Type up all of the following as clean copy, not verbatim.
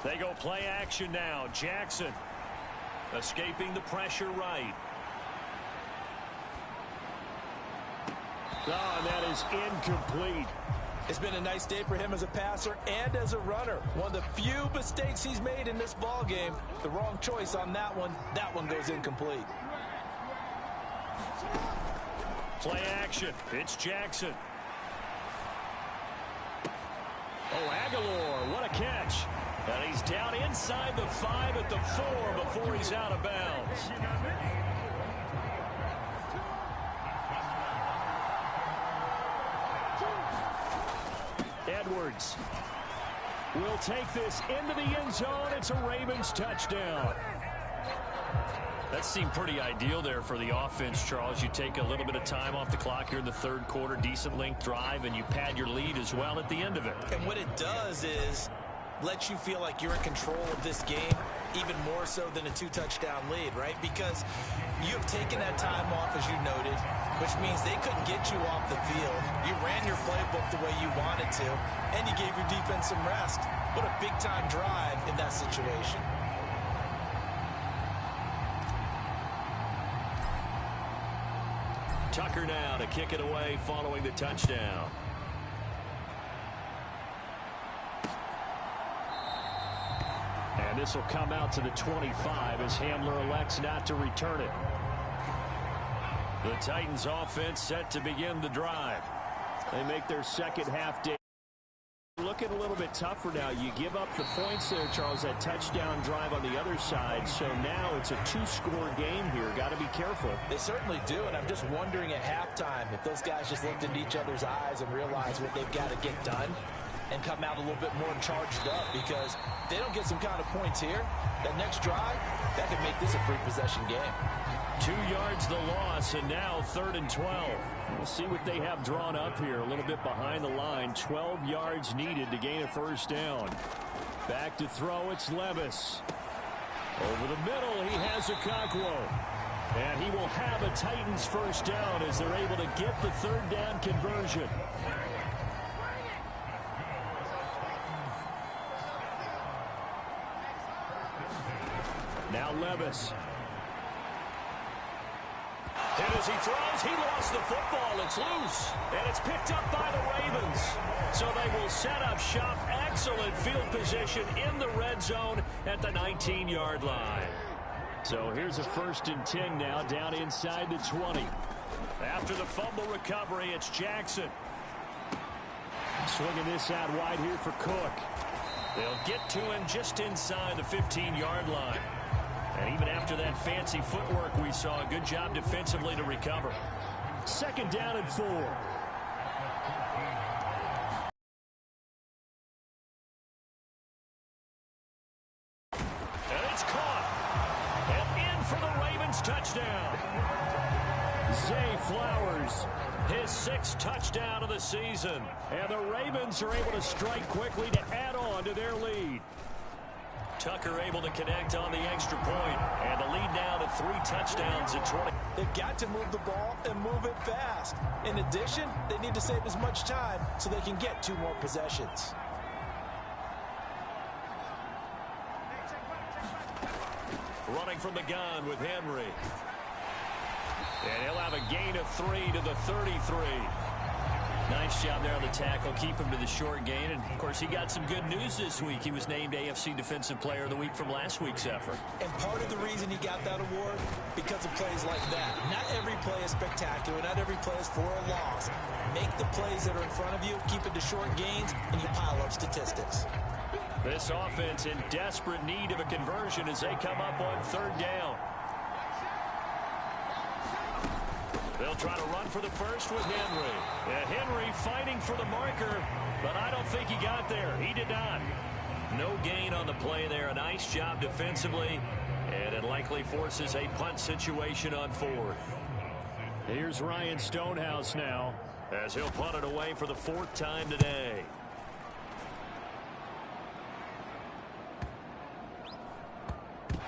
They go play action now. Jackson escaping the pressure right. Oh, and that is incomplete. It's been a nice day for him as a passer and as a runner. One of the few mistakes he's made in this ball game. The wrong choice on that one. That one goes incomplete. Play action. It's Jackson. Oh, Aguilar, what a catch. And he's down inside the 5 at the 4 before he's out of bounds. Edwards will take this into the end zone. It's a Ravens touchdown. That seemed pretty ideal there for the offense, Charles. You take a little bit of time off the clock here in the third quarter, decent length drive, and you pad your lead as well at the end of it. And what it does is let you feel like you're in control of this game, even more so than a 2-touchdown lead, right? Because you've taken that time off, as you noted, which means they couldn't get you off the field. You ran your playbook the way you wanted to, and you gave your defense some rest. What a big-time drive in that situation. Tucker now to kick it away following the touchdown. And this will come out to the 25 as Hamler elects not to return it. The Titans offense set to begin the drive. They make their second half day. Looking a little bit tougher now. You give up the points there, Charles, that touchdown drive on the other side. So now it's a 2-score game here. Got to be careful. They certainly do, and I'm just wondering at halftime if those guys just looked into each other's eyes and realized what they've got to get done and come out a little bit more charged up, because if they don't get some kind of points here, that next drive, that could make this a 3-possession game. 2 yards the loss, and now 3rd and 12. We'll see what they have drawn up here. A little bit behind the line. 12 yards needed to gain a first down. Back to throw, it's Levis. Over the middle, he has Okonkwo. And he will have a Titans first down as they're able to get the 3rd down conversion. Now Levis. And as he throws, he lost the football. It's loose. And it's picked up by the Ravens. So they will set up shop. Excellent field position in the red zone at the 19-yard line. So here's a 1st and 10 now, down inside the 20. After the fumble recovery, it's Jackson. Swinging this out wide here for Cook. They'll get to him just inside the 15-yard line. And even after that fancy footwork we saw, a good job defensively to recover. 2nd down and 4. And it's caught. And in for the Ravens touchdown. Zay Flowers, his 6th touchdown of the season. And the Ravens are able to strike quickly to add on to their lead. Tucker able to connect on the extra point, and the lead now to 3 touchdowns at 20. They've got to move the ball and move it fast. In addition, they need to save as much time so they can get 2 more possessions. Running from the gun with Henry. And he'll have a gain of 3 to the 33. Nice job there on the tackle. Keep him to the short gain. And, of course, he got some good news this week. He was named AFC Defensive Player of the Week from last week's effort. And part of the reason he got that award, because of plays like that. Not every play is spectacular. Not every play is for a loss. Make the plays that are in front of you, keep it to short gains, and you pile up statistics. This offense in desperate need of a conversion as they come up on 3rd down. They'll try to run for the first with Henry. And Henry fighting for the marker, but I don't think he got there. He did not. No gain on the play there. A nice job defensively, and it likely forces a punt situation on 4th. Here's Ryan Stonehouse now as he'll punt it away for the 4th time today.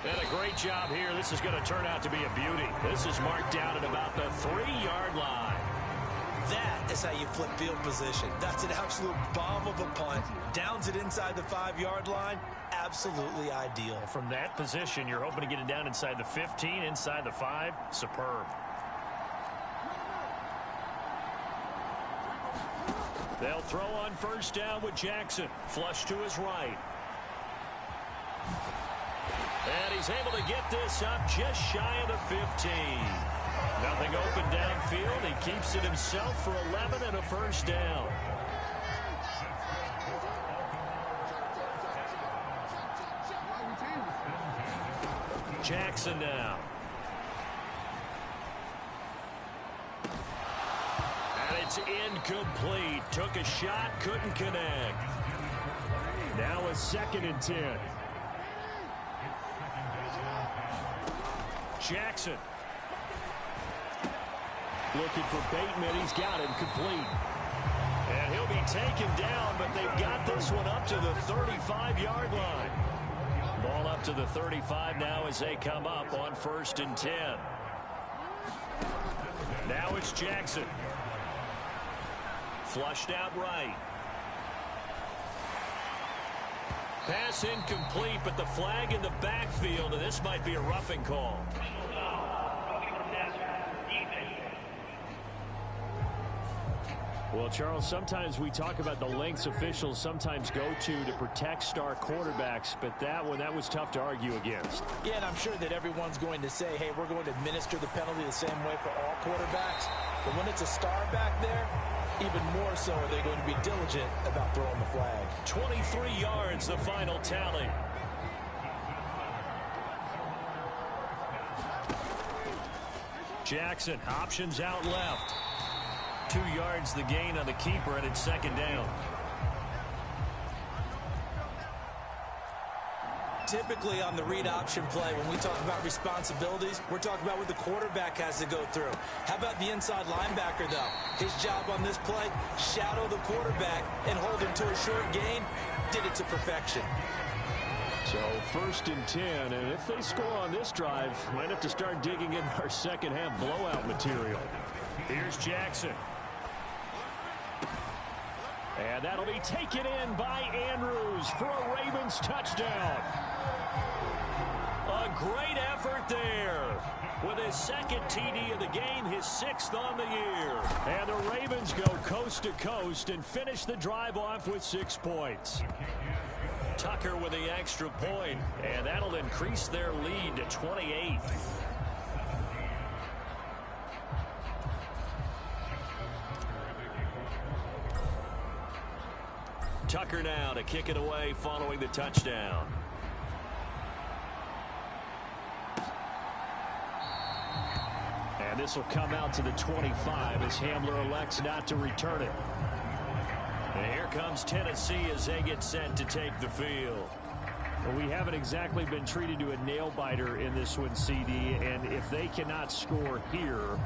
And a great job here. This is going to turn out to be a beauty. This is marked down at about the 3-yard line. That is how you flip field position. That's an absolute bomb of a punt. Downs it inside the 5-yard line. Absolutely ideal. From that position, you're hoping to get it down inside the 15, inside the 5. Superb. They'll throw on first down with Jackson. Flush to his right. And he's able to get this up just shy of the 15. Nothing open downfield. He keeps it himself for 11 and a first down. Jackson now. And it's incomplete. Took a shot, couldn't connect. Now a 2nd and 10. Jackson. Looking for Bateman. He's got him complete. And he'll be taken down, but they've got this one up to the 35-yard line. Ball up to the 35 now as they come up on 1st and 10. Now it's Jackson. Flushed out right. Pass incomplete, but the flag in the backfield, and this might be a roughing call. Well, Charles, sometimes we talk about the lengths officials sometimes go to protect star quarterbacks, but that was tough to argue against. Yeah, and I'm sure that everyone's going to say, hey, we're going to administer the penalty the same way for all quarterbacks. But when it's a star back there, even more so are they going to be diligent about throwing the flag. 23 yards, the final tally. Jackson, options out left. 2 yards the gain on the keeper, and it's 2nd down. Typically on the read option play, when we talk about responsibilities, we're talking about what the quarterback has to go through. How about the inside linebacker, though? His job on this play, shadow the quarterback and hold him to a short gain. Did it to perfection. So 1st and 10, and if they score on this drive, might have to start digging in our second half blowout material. Here's Jackson. And that'll be taken in by Andrews for a Ravens touchdown. A great effort there. With his 2nd TD of the game, his 6th on the year. And the Ravens go coast to coast and finish the drive off with 6 points. Tucker with the extra point, and that'll increase their lead to 28. Tucker now to kick it away following the touchdown. And this will come out to the 25 as Hamler elects not to return it. And here comes Tennessee as they get set to take the field. Well, we haven't exactly been treated to a nail-biter in this one, CD, and if they cannot score here,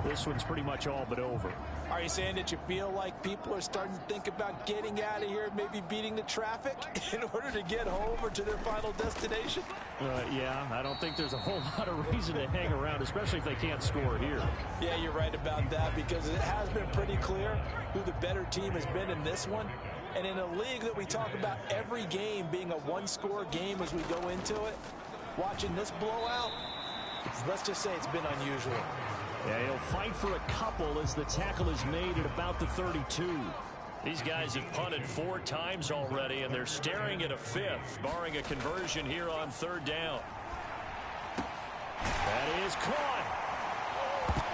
this one's pretty much all but over. Are you saying that you feel like people are starting to think about getting out of here, maybe beating the traffic in order to get home or to their final destination? Yeah, I don't think there's a whole lot of reason to hang around, especially if they can't score here. Yeah, you're right about that, because it has been pretty clear who the better team has been in this one. And in a league that we talk about every game being a one-score game as we go into it, watching this blowout, let's just say it's been unusual. Yeah, he'll fight for a couple as the tackle is made at about the 32. These guys have punted 4 times already, and they're staring at a 5th, barring a conversion here on 3rd down. That is caught.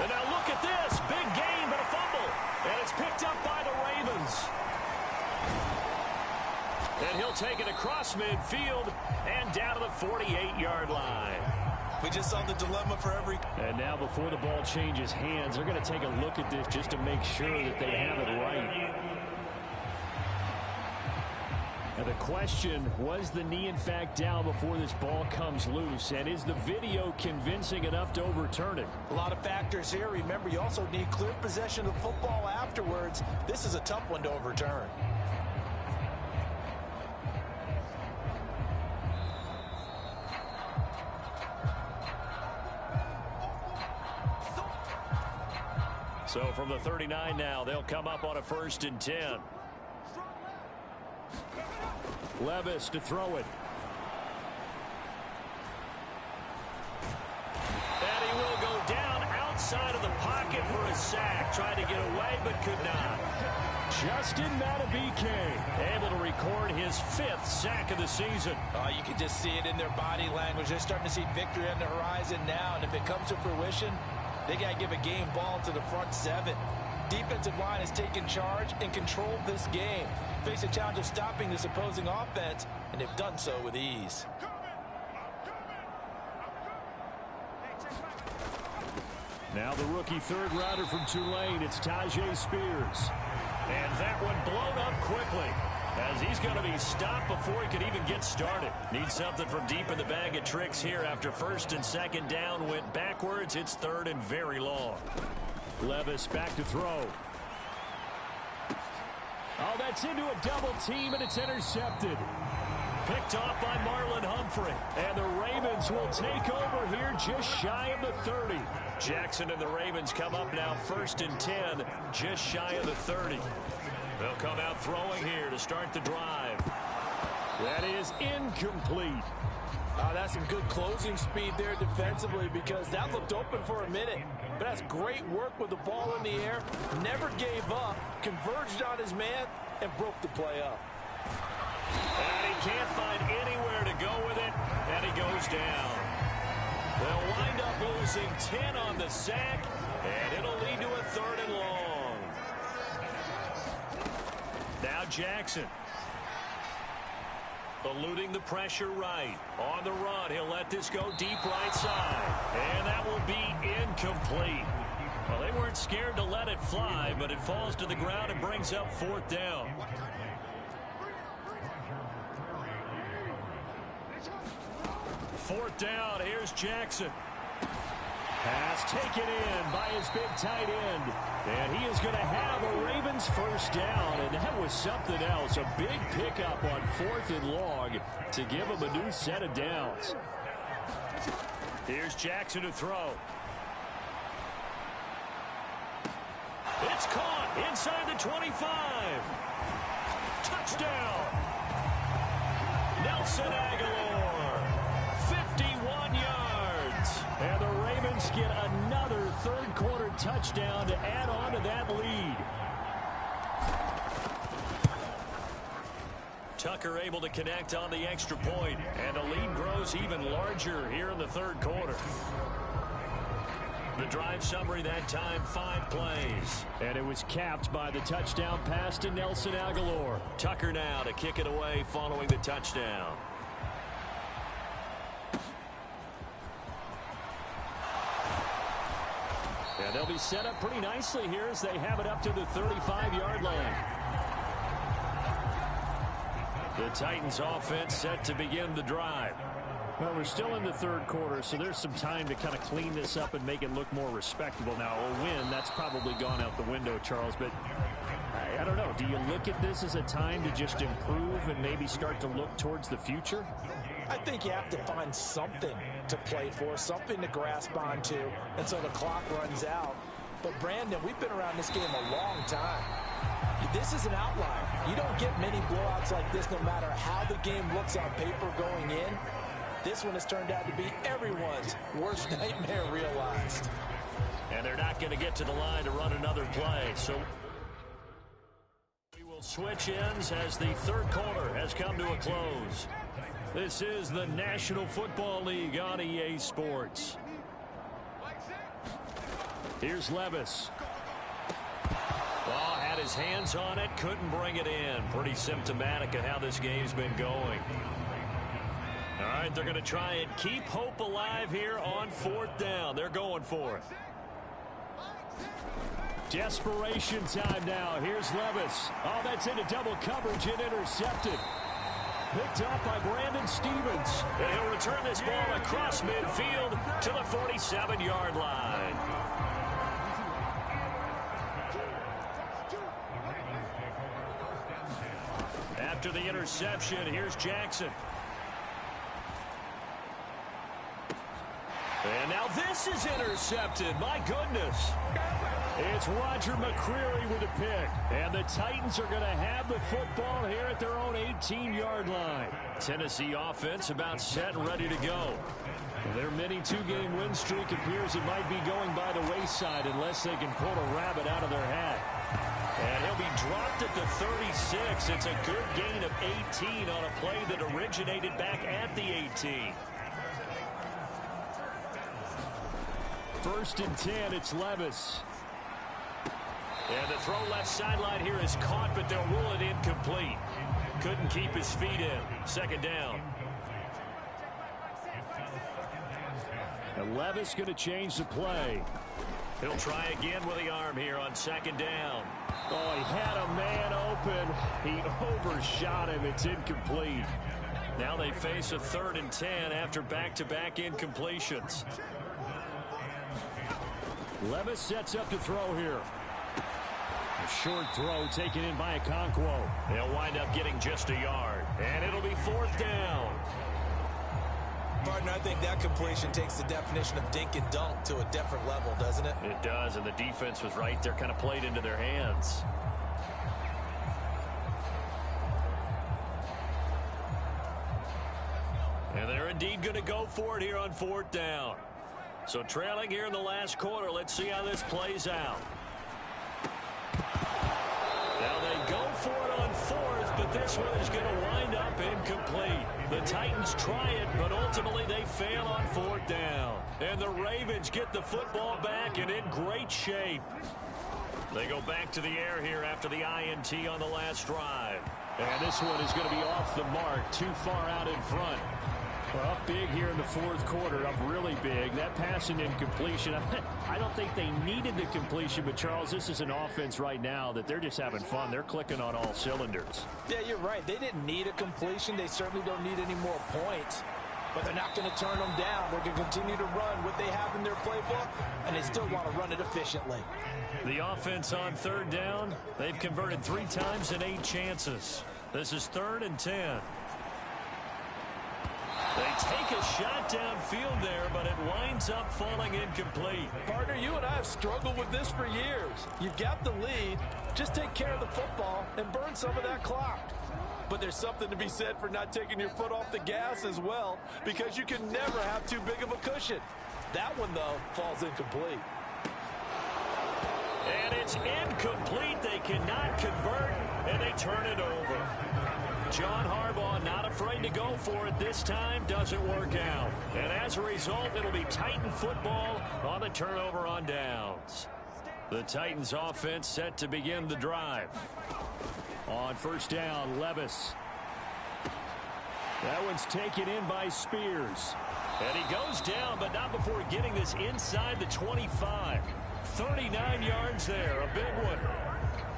And now look at this. Big gain, but a fumble. And it's picked up by the Ravens. And he'll take it across midfield and down to the 48-yard line. We just saw the dilemma for every... And now before the ball changes hands, they're going to take a look at this just to make sure that they have it right. Now the question, was the knee in fact down before this ball comes loose? And is the video convincing enough to overturn it? A lot of factors here. Remember, you also need clear possession of the football afterwards. This is a tough one to overturn. So from the 39 now, they'll come up on a 1st and 10. Levis to throw it. And he will go down outside of the pocket for a sack. Tried to get away, but could not. Justin Madubuike able to record his 5th sack of the season. You can just see it in their body language. They're starting to see victory on the horizon now, and if it comes to fruition, they got to give a game ball to the front 7. Defensive line has taken charge and controlled this game. Face a challenge of stopping this opposing offense, and they've done so with ease. Now the rookie 3rd rounder from Tulane, it's Tyjae Spears. And that one blown up quickly as he's going to be stopped before he could even get started. Needs something from deep in the bag of tricks here after 1st and 2nd down went backwards. It's 3rd and very long. Levis back to throw. Oh, that's into a double team, and it's intercepted. Picked off by Marlon Humphrey. And the Ravens will take over here just shy of the 30. Jackson and the Ravens come up now 1st and 10, just shy of the 30. They'll come out throwing here to start the drive. That is incomplete. That's some good closing speed there defensively because that looked open for a minute. But that's great work with the ball in the air. Never gave up, converged on his man, and broke the play up. And he can't find anywhere to go with it, and he goes down. They'll wind up losing 10 on the sack, and it'll lead to a 3rd and long. Now Jackson. Eluding the pressure right. On the run, he'll let this go deep right side. And that will be incomplete. Well, they weren't scared to let it fly, but it falls to the ground and brings up 4th down. Fourth down, here's Jackson. Pass taken in by his big tight end. And he is going to have a Ravens 1st down. And that was something else. A big pickup on 4th and long to give him a new set of downs. Here's Jackson to throw. It's caught inside the 25. Touchdown. Nelson Aguilar. 51 yards. And the Ravens get another 3rd quarter touchdown to add on to that lead. Tucker able to connect on the extra point, and the lead grows even larger here in the 3rd quarter. The drive summary that time, 5 plays. And it was capped by the touchdown pass to Nelson Aguilar. Tucker now to kick it away following the touchdown. And they'll be set up pretty nicely here as they have it up to the 35-yard line. The Titans offense set to begin the drive. Well, we're still in the 3rd quarter, so there's some time to kind of clean this up and make it look more respectable. Now, a win, that's probably gone out the window, Charles, but I don't know. Do you look at this as a time to just improve and maybe start to look towards the future? I think you have to find something to play for, something to grasp onto until the clock runs out. But, Brandon, we've been around this game a long time. This is an outlier. You don't get many blowouts like this no matter how the game looks on paper going in. This one has turned out to be everyone's worst nightmare realized. And they're not going to get to the line to run another play. So we will switch ends as the 3rd quarter has come to a close. This is the National Football League on EA Sports. Here's Levis. Oh, had his hands on it, couldn't bring it in. Pretty symptomatic of how this game's been going. All right, they're going to try and keep hope alive here on 4th down. They're going for it. Desperation time now. Here's Levis. Oh, that's into double coverage and intercepted. Picked up by Brandon Stephens. And he'll return this ball across midfield to the 47-yard line. After the interception, here's Jackson. And now this is intercepted. My goodness. It's Roger McCreary with a pick. And the Titans are going to have the football here at their own 18-yard line. Tennessee offense about set and ready to go. Their mini two-game win streak appears it might be going by the wayside unless they can pull a rabbit out of their hat. And he'll be dropped at the 36. It's a good gain of 18 on a play that originated back at the 18. 1st and 10, it's Levis. And the throw left sideline here is caught, but they'll rule it incomplete. Couldn't keep his feet in. 2nd down. And Levis going to change the play. He'll try again with the arm here on 2nd down. Oh, he had a man open. He overshot him. It's incomplete. Now they face a 3rd and 10 after back-to-back incompletions. Levis sets up to throw here. A short throw taken in by Okonkwo. They'll wind up getting just a yard. And it'll be 4th down. Partner, I think that completion takes the definition of dink and dunk to a different level, doesn't it? It does, and the defense was right there, kind of played into their hands. And they're indeed going to go for it here on 4th down. So trailing here in the last quarter, let's see how this plays out. Now they go for it on 4th, but this one is going to wind up incomplete. The Titans try it, but ultimately they fail on 4th down. And the Ravens get the football back and in great shape. They go back to the air here after the INT on the last drive. And this one is going to be off the mark, too far out in front. Well, up big here in the 4th quarter, up really big. That passing incompletion, I don't think they needed the completion, but Charles, this is an offense right now that they're just having fun. They're clicking on all cylinders. Yeah, you're right. They didn't need a completion. They certainly don't need any more points, but they're not going to turn them down. They're going to continue to run what they have in their playbook, and they still want to run it efficiently. The offense on 3rd down, they've converted 3 times in 8 chances. This is 3rd and 10. They take a shot downfield there, but it winds up falling incomplete. Partner, you and I have struggled with this for years. You've got the lead. Just take care of the football and burn some of that clock. But there's something to be said for not taking your foot off the gas as well, because you can never have too big of a cushion. That one, though, falls incomplete. And it's incomplete. They cannot convert, and they turn it over. John Harbaugh not afraid to go for it this time. Doesn't work out. And as a result, it'll be Titan football on the turnover on downs. The Titans offense set to begin the drive. On 1st down, Levis. That one's taken in by Spears. And he goes down, but not before getting this inside the 25. 39 yards there, a big one.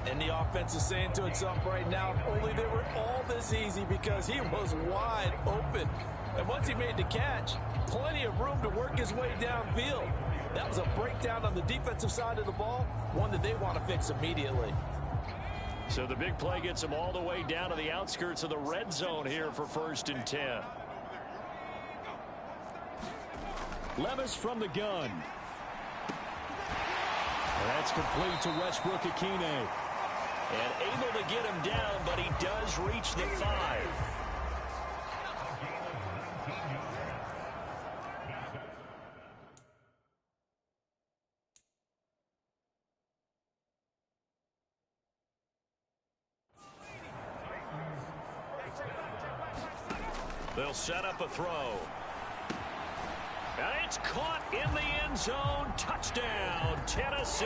And the offense is saying to itself right now, only they were all this easy because he was wide open. And once he made the catch, plenty of room to work his way downfield. That was a breakdown on the defensive side of the ball, one that they want to fix immediately. So the big play gets them all the way down to the outskirts of the red zone here for 1st and 10. Levis from the gun. That's complete to Westbrook-Ikhine. And able to get him down, but he does reach the 5. They'll set up a throw. And it's caught in the end zone. Touchdown, Tennessee.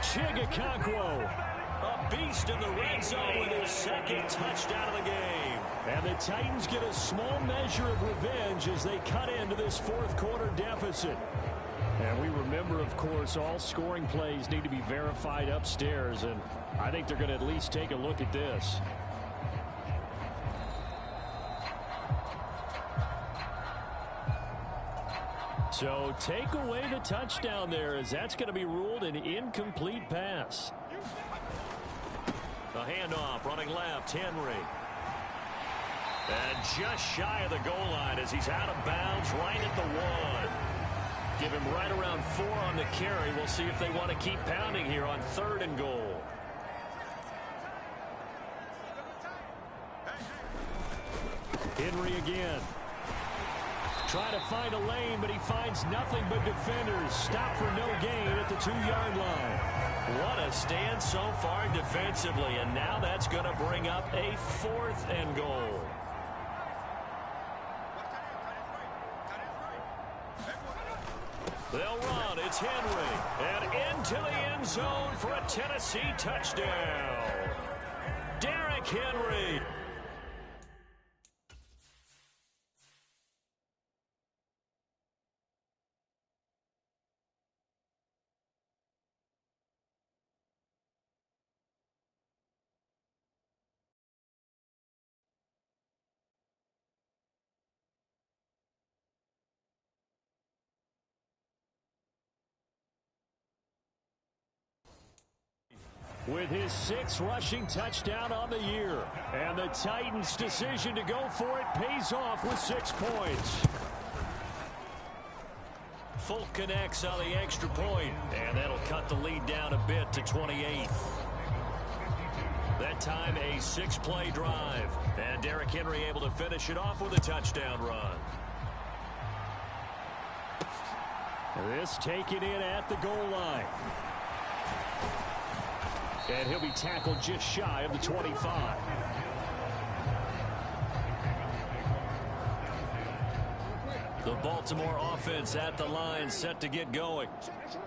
Chig Okonkwo, a beast in the red zone with his 2nd touchdown of the game. And the Titans get a small measure of revenge as they cut into this 4th quarter deficit. And we remember, of course, all scoring plays need to be verified upstairs, and I think they're going to at least take a look at this. So take away the touchdown there, as that's going to be ruled an incomplete pass. The handoff running left, Henry. And just shy of the goal line as he's out of bounds right at the 1. Give him right around 4 on the carry. We'll see if they want to keep pounding here on 3rd and goal. Henry again. Trying to find a lane, but he finds nothing but defenders. Stop for no gain at the 2-yard line. What a stand so far defensively, and now that's going to bring up a 4th and goal. They'll run. It's Henry. And into the end zone for a Tennessee touchdown. Derrick Henry. With his 6th rushing touchdown on the year. And the Titans' decision to go for it pays off with 6 points. Folk connects on the extra point, and that'll cut the lead down a bit to 28. That time a 6-play drive. And Derrick Henry able to finish it off with a touchdown run. This taken in at the goal line. And he'll be tackled just shy of the 25. The Baltimore offense at the line set to get going.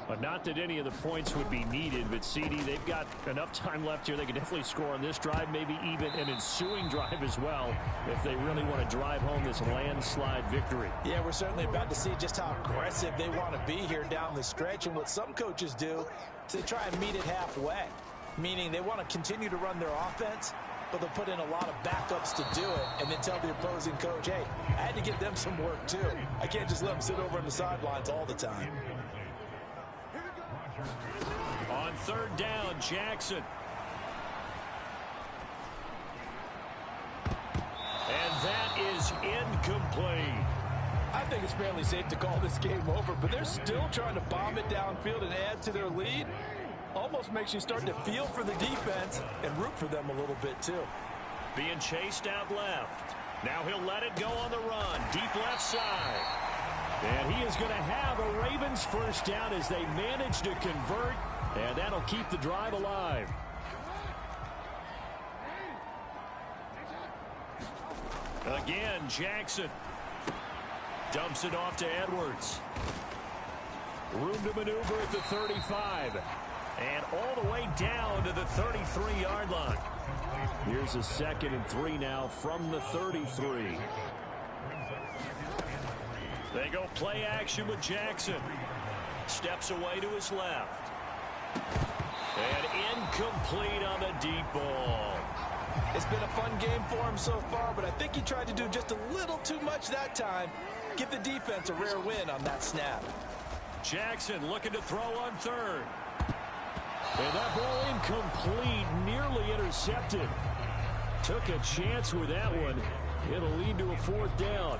But not that any of the points would be needed, but CD, they've got enough time left here. They can definitely score on this drive, maybe even an ensuing drive as well, if they really want to drive home this landslide victory. Yeah, we're certainly about to see just how aggressive they want to be here down the stretch. And what some coaches do is they try and meet it halfway, meaning they want to continue to run their offense, but they'll put in a lot of backups to do it and then tell the opposing coach, hey, I had to give them some work too. I can't just let them sit over on the sidelines all the time. On 3rd down, Jackson. And that is incomplete. I think it's fairly safe to call this game over, but they're still trying to bomb it downfield and add to their lead. Almost makes you start to feel for the defense and root for them a little bit too. Being chased out left. Now he'll let it go on the run. Deep left side. And he is going to have a Ravens first down as they manage to convert. And that'll keep the drive alive. Again, Jackson. Dumps it off to Edwards. Room to maneuver at the 35. And all the way down to the 33-yard line. Here's a 2nd and 3 now from the 33. They go play action with Jackson. Steps away to his left. And incomplete on the deep ball. It's been a fun game for him so far, but I think he tried to do just a little too much that time. Give the defense a rare win on that snap. Jackson looking to throw on 3rd. And that ball incomplete, nearly intercepted. Took a chance with that one. It'll lead to a 4th down.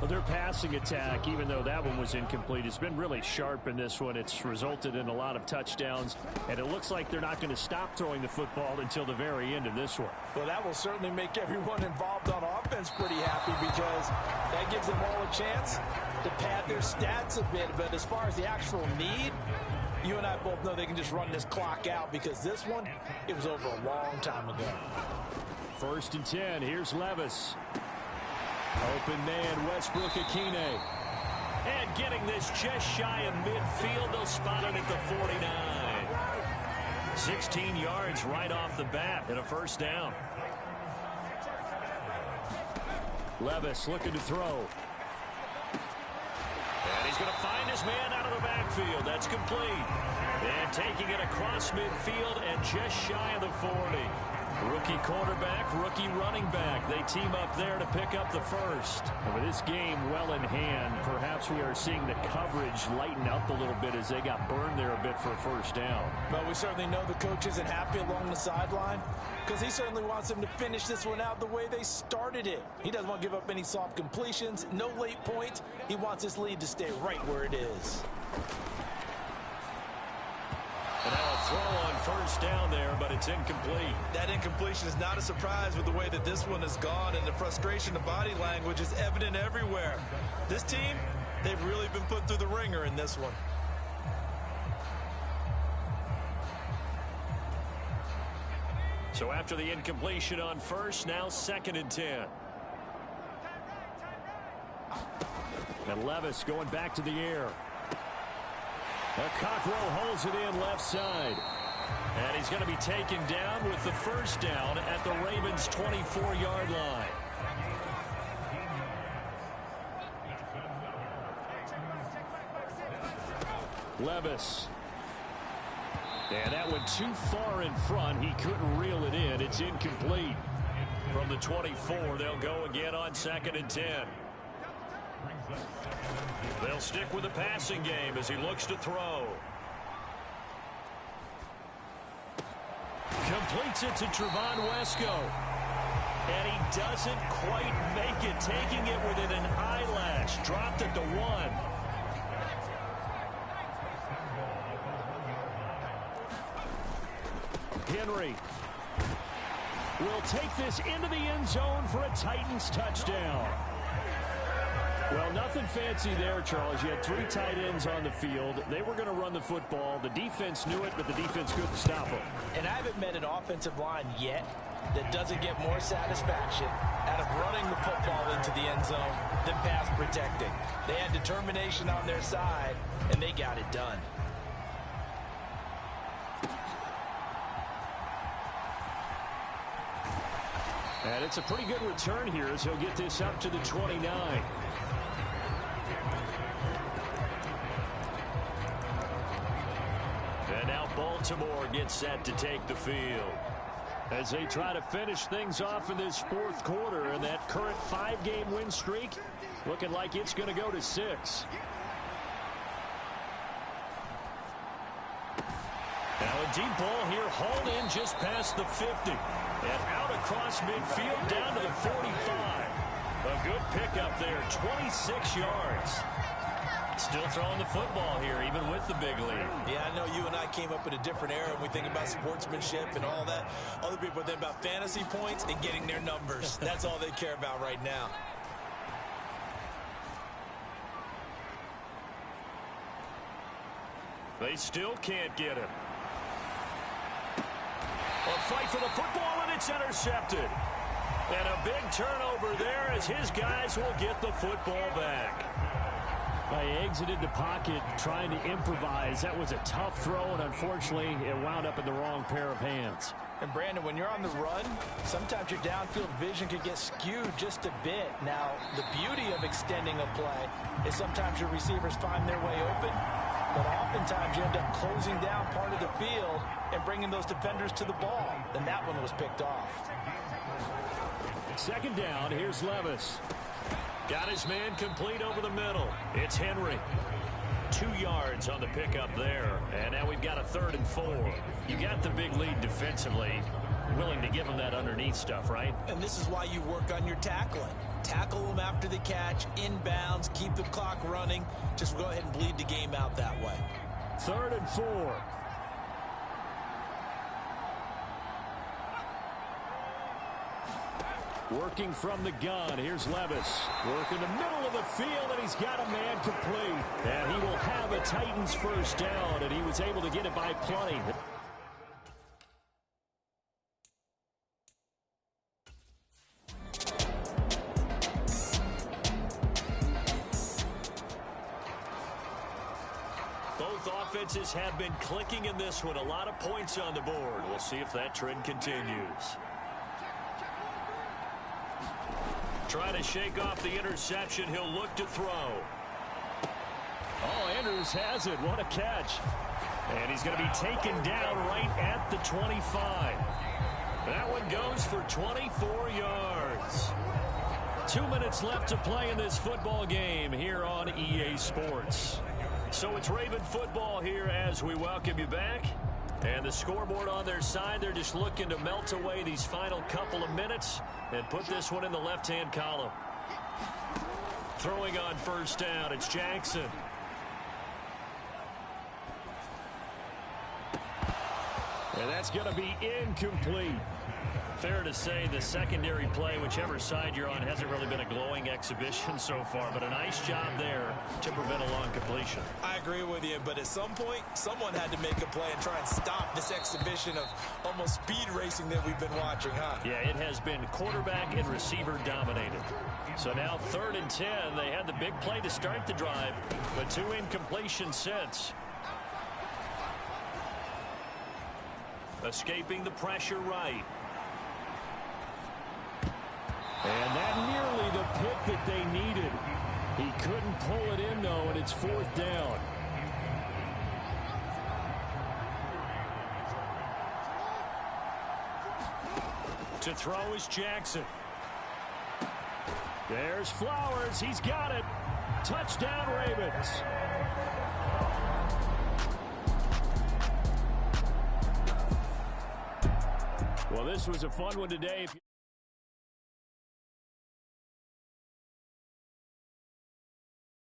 Well, their passing attack, even though that one was incomplete, has been really sharp in this one. It's resulted in a lot of touchdowns, and it looks like they're not going to stop throwing the football until the very end of this one. Well, that will certainly make everyone involved on offense pretty happy because that gives them all a chance to pad their stats a bit. But as far as the actual need, you and I both know they can just run this clock out because this one, it was over a long time ago. 1st and 10. Here's Levis. Open man, Westbrook-Ikhine. And getting this just shy of midfield. They'll spot it at the 49. 16 yards right off the bat and a 1st down. Levis looking to throw. And he's going to find his man out of the backfield. That's complete. And taking it across midfield and just shy of the 40. Rookie quarterback, rookie running back. They team up there to pick up the first. And with this game well in hand, perhaps we are seeing the coverage lighten up a little bit as they got burned there a bit for a first down. But we certainly know the coach isn't happy along the sideline because he certainly wants them to finish this one out the way they started it. He doesn't want to give up any soft completions, no late points. He wants this lead to stay right where it is. And now a throw on first down there, but it's incomplete. That incompletion is not a surprise with the way that this one has gone, and the frustration of body language is evident everywhere. This team, they've really been put through the ringer in this one. So after the incompletion on first, now 2nd and 10. And Levis going back to the air. Cockrell holds it in left side. And he's going to be taken down with the first down at the Ravens' 24-yard line. Levis. And that went too far in front. He couldn't reel it in. It's incomplete. From the 24, they'll go again on 2nd and 10. They'll stick with the passing game as he looks to throw. Completes it to Trevon Wesco. And he doesn't quite make it, taking it within an eyelash. Dropped at the 1. Henry will take this into the end zone for a Titans touchdown. Well, nothing fancy there, Charles. You had 3 tight ends on the field. They were going to run the football. The defense knew it, but the defense couldn't stop them. And I haven't met an offensive line yet that doesn't get more satisfaction out of running the football into the end zone than pass protecting. They had determination on their side, and they got it done. And it's a pretty good return here as he'll get this up to the 29. And now Baltimore gets set to take the field as they try to finish things off in this 4th quarter. And that current 5-game win streak looking like it's going to go to 6. Now a deep ball here, hauled in just past the 50. And out across midfield down to the 45. A good pickup there, 26 yards. Still throwing the football here, even with the big lead. Yeah, I know you and I came up in a different era when we think about sportsmanship and all that. Other people think about fantasy points and getting their numbers. That's all they care about right now. They still can't get him. A fight for the football, and it's intercepted. And a big turnover there as his guys will get the football back. They exited the pocket trying to improvise. That was a tough throw, and unfortunately, it wound up in the wrong pair of hands. And Brandon, when you're on the run, sometimes your downfield vision can get skewed just a bit. Now, the beauty of extending a play is sometimes your receivers find their way open, but oftentimes you end up closing down part of the field and bringing those defenders to the ball. And that one was picked off. 2nd down, here's Levis. Got his man complete over the middle. It's Henry. 2 yards on the pickup there. And now we've got a 3rd and 4. You got the big lead defensively. Willing to give him that underneath stuff, right? And this is why you work on your tackling. Tackle them after the catch, inbounds, keep the clock running. Just go ahead and bleed the game out that way. 3rd and 4. Working from the gun. Here's Levis. Work in the middle of the field, and he's got a man complete. And he will have a Titans first down, and he was able to get it by plenty. Both offenses have been clicking in this one. A lot of points on the board. We'll see if that trend continues. Trying to shake off the interception. He'll look to throw. Oh, Andrews has it. What a catch. And he's going to be taken down right at the 25. That one goes for 24 yards. 2 minutes left to play in this football game here on EA Sports. So it's Raven football here as we welcome you back. And the scoreboard on their side, they're just looking to melt away these final couple of minutes and put this one in the left-hand column. Throwing on first down, it's Jackson. And that's going to be incomplete. Fair to say the secondary play, whichever side you're on, hasn't really been a glowing exhibition so far, but a nice job there to prevent a long completion. I agree with you, but at some point, someone had to make a play and try and stop this exhibition of almost speed racing that we've been watching, huh? Yeah, it has been quarterback and receiver dominated. So now 3rd and 10. They had the big play to start the drive, but 2 incompletions since. Escaping the pressure right. And that nearly the pick that they needed. He couldn't pull it in, though, and it's 4th down. To throw is Jackson. There's Flowers. He's got it. Touchdown, Ravens. Well, this was a fun one today.